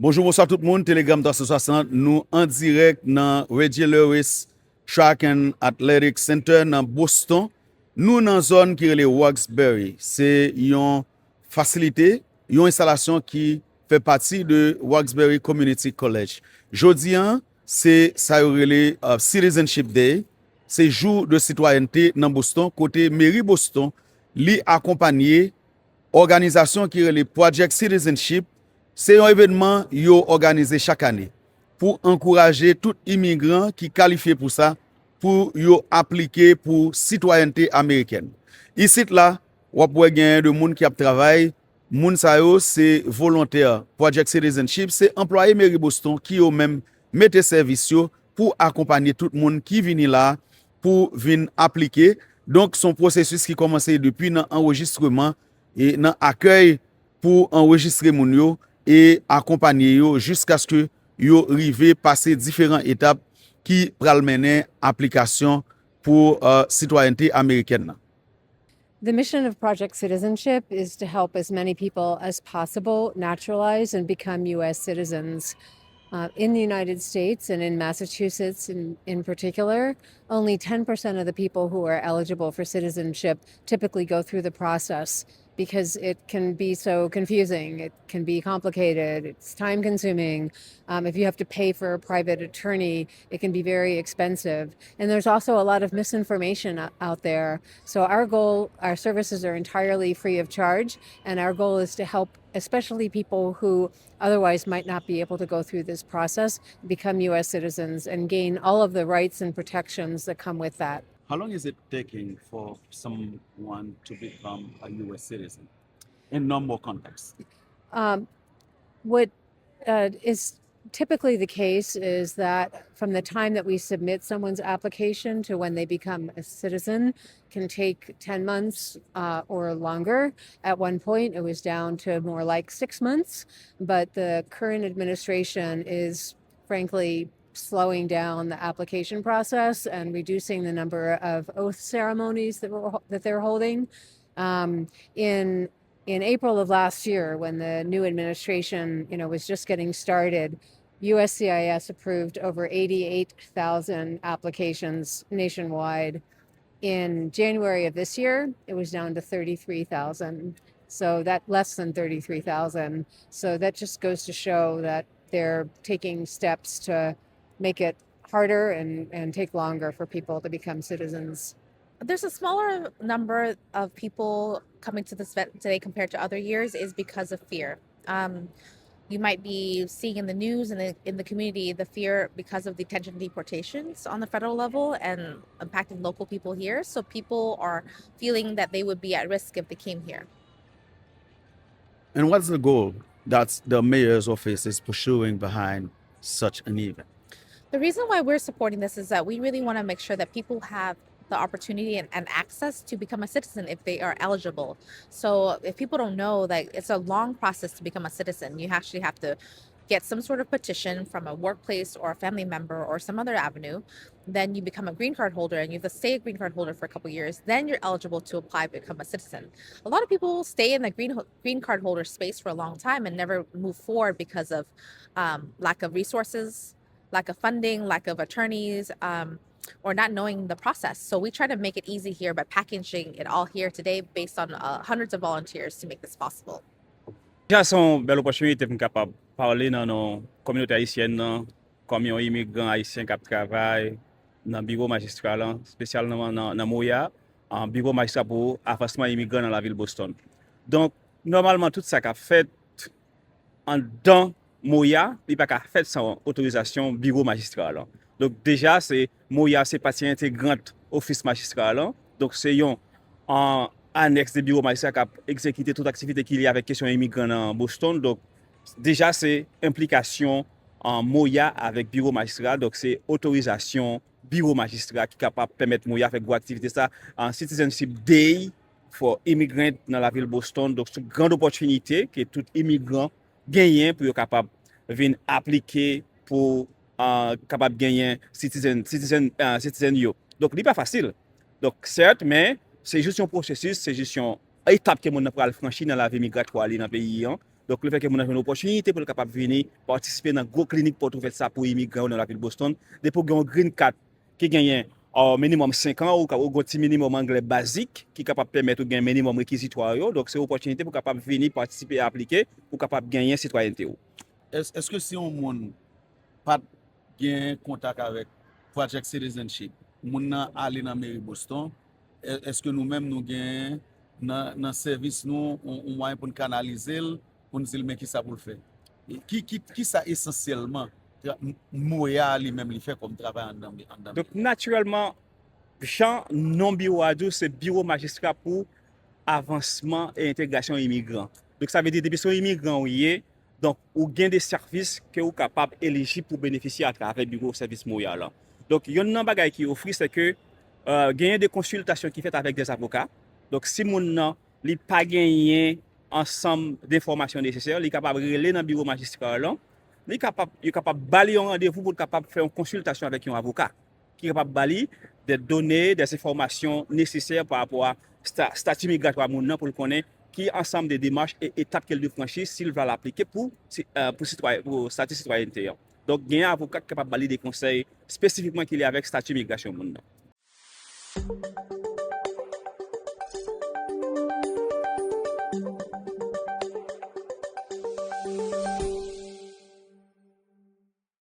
Bonjour, bonsoir tout le monde. Telegram 360, nous en direct dans Reggie Lewis Track and Athletic Center dans Boston. Nous dans zone qui est le Roxbury. C'est une facilité, une installation qui fait partie de Roxbury Community College. Jodi c'est ça relé Citizenship Day. C'est jour de citoyenneté dans Boston côté mairie Boston li accompagné organisation qui est le Project Citizenship. C'est un événement yo organisé chaque année pour encourager tout immigrant qui qualifié pour ça pour yo appliquer pour citoyenneté américaine. Ici là, on peut gagner de monde qui a travaillé, moun sa yo c'est volontaire. Project Citizenship c'est employé mairie Boston qui yo même mette service yo pour accompagner tout le monde qui vient là pour venir appliquer. Donc son processus qui commençait depuis l'enregistrement et dans accueil pour enregistrer moun yo et accompagner yo jusqu'à ce que yo rive passer différentes étapes qui pral mener application pour citoyenneté américaine. The mission of Project Citizenship is to help as many people as possible naturalize and become U.S. citizens. In the United States and in Massachusetts in particular, only 10% of the people who are eligible for citizenship typically go through the process because it can be so confusing, it can be complicated, it's time consuming. If you have to pay for a private attorney, it can be very expensive. And there's also a lot of misinformation out there. So our services are entirely free of charge, and our goal is to help especially people who otherwise might not be able to go through this process, become U.S. citizens and gain all of the rights and protections that come with that. How long is it taking for someone to become a U.S. citizen in normal context? What is typically the case is that from the time that we submit someone's application to when they become a citizen can take 10 months or longer. At one point, it was down to more like 6 months, but the current administration is frankly slowing down the application process and reducing the number of oath ceremonies that they're holding. In April of last year, when the new administration, was just getting started, USCIS approved over 88,000 applications nationwide. In January of this year, it was down to 33,000. So that less than 33,000. So that just goes to show that they're taking steps to make it harder and take longer for people to become citizens. There's a smaller number of people coming to this event today compared to other years is because of fear. You might be seeing in the news and in the community the fear because of the detention deportations on the federal level and impacting local people here. So people are feeling that they would be at risk if they came here. And what's the goal that the mayor's office is pursuing behind such an event? The reason why we're supporting this is that we really want to make sure that people have the opportunity and access to become a citizen if they are eligible. So if people don't know that it's a long process to become a citizen, you actually have to get some sort of petition from a workplace or a family member or some other avenue. Then you become a green card holder and you have to stay a green card holder for a couple of years. Then you're eligible to apply to become a citizen. A lot of people stay in the green card holder space for a long time and never move forward because of lack of resources, lack of funding, lack of attorneys, or not knowing the process. So we try to make it easy here by packaging it all here today based on hundreds of volunteers to make this possible. Déjà, c'est une belle opportunité pour capable parler dans nos communautés haïtiennes, comme un immigrant haïtien qui travaille dans le bureau magistral, spécialement dans Moya, un bureau magistral pour avancement immigrant dans la ville de Boston. Donc, normalement, tout ça qu'a fait dans Moya, il n'y a pas fait sans autorisation bureau magistral. Donc déjà, c'est Moya, c'est partie intégrante office magistral. Donc c'est un annexe de bureau magistral qui a exécuté toute activité qu'il y a avec question immigrants dans Boston. Donc déjà, c'est implication en Moya avec bureau magistral. Donc c'est autorisation bureau magistral qui est capable de permettre Moya faire une activité ça en Citizenship Day for immigrants dans la ville de Boston. Donc c'est une grande opportunité que tout immigrant gagne pour être capable de venir appliquer pour capable de gagner citizen yo. Donc, ce n'est pas facile. Donc, certes, mais c'est juste un processus, c'est juste une étape que nous avons franchi dans la vie migratoire dans le pays. Donc, Donc, le fait que nous avons une opportunité pour capable venir participer dans une grosse clinique pour trouver ça pour immigrants dans la ville de Boston, pour gagner un green card qui gagne au minimum 5 ans ou un petit minimum anglais basique qui est capable de permettre de gagner un minimum réquisitoire. Donc, c'est une opportunité pour capable venir participer à appliquer pour capable gagner citoyenneté. Est-ce que si on moun pas gen contact avec Project Citizenship, moun nan aller dans mairie Boston, est-ce que nous-mêmes nous gen dans service nous on moyen pour nous canaliser pour nous dire mais qui ça pour le faire? Qui ça essentiellement Moya lui-même lui fait comme travail en dedans? Donc, naturellement, Jean non bureau à c'est bureau magistrat pour avancement et intégration immigrants. Donc, ça veut dire depuis son immigrant ou donc, ou gain des services que vous capable éligible pour bénéficier à travers le bureau service Moya là. Donc, il y a un bagage qui offre, c'est que gagner des consultations qui fait avec des avocats. Donc, si mon n'a pas gagné ensemble d'informations nécessaires, il est capable de relayer dans le bureau magistral là. Il est capable de balayer un rendez-vous pour capable faire une consultation avec un avocat qui est capable de balayer des données, des informations nécessaires par rapport à statut migratoire pour le connaître qui ensemble des démarches et étapes qu'elle doit franchir s'il va l'appliquer pour statut citoyenneté. Donc, il y a un avocat capable de balayer des conseils spécifiquement qu'il y a avec statut migration.